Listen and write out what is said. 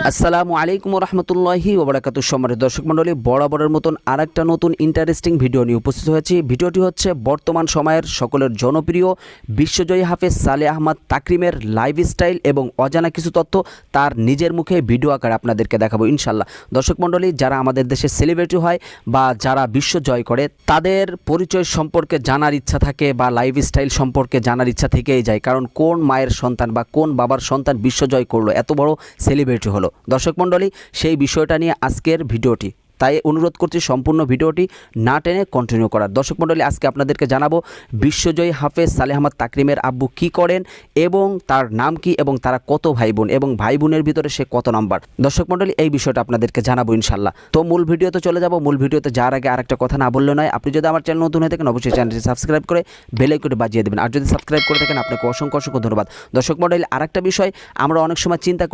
আসসালামু আলাইকুম রহমতুল্লাহি ওবরাকাতু। সম্মানিত দর্শক মণ্ডলী, বরাবরের মতন আরেকটা নতুন ইন্টারেস্টিং ভিডিও নিয়ে উপস্থিত হয়েছি। ভিডিওটি হচ্ছে বর্তমান সময়ের সকলের জনপ্রিয় বিশ্বজয়ী হাফেজ সালেহ আহমদ তাকরিমের লাইফস্টাইল এবং অজানা কিছু তথ্য তার নিজের মুখে ভিডিও আকারে আপনাদেরকে দেখাবো ইনশাল্লাহ। দর্শক মণ্ডলী, যারা আমাদের দেশে সেলিব্রিটি হয় বা যারা বিশ্ব জয় করে তাদের পরিচয় সম্পর্কে জানার ইচ্ছা থাকে বা লাইফস্টাইল সম্পর্কে জানার ইচ্ছা থেকেই যায়, কারণ কোন মায়ের সন্তান বা কোন বাবার সন্তান বিশ্বজয় করলো, এত বড় সেলিব্রিটি হলো। দর্শক মণ্ডলী, সেই বিষয়টা নিয়ে আজকের ভিডিওটি, তাই অনুরোধ করছি সম্পূর্ণ ভিডিওটি না টেনে কন্টিনিউ করার। দর্শক মণ্ডলী, আজকে আপনাদেরকে জানাবো বিশ্বজয়ী হাফেজ সালেহ আহমদ তাকরিমের আব্বু কি করেন এবং তার নাম কি এবং তারা কত ভাই বোন এবং ভাই বোনের ভিতরে সে কত নাম্বার। দর্শক মণ্ডলী, এই বিষয়টা আপনাদেরকে জানাবো ইনশাল্লাহ। তো মূল ভিডিওতে চলে যাব। মূল ভিডিওতে যাওয়ার আগে আরেকটা কথা না বললে নয়, আপনি যদি আমার চ্যানেল নতুন হয়ে থাকেন অবশ্যই চ্যানেলটি সাবস্ক্রাইব করে বেল আইকনটি বাজিয়ে দেবেন, আর যদি সাবস্ক্রাইব করে থাকেন আপনাকে অসংখ্য অসংখ্য ধন্যবাদ। দর্শক মণ্ডলী, আরেকটা বিষয় আমরা অনেক সময় চিন্তা করি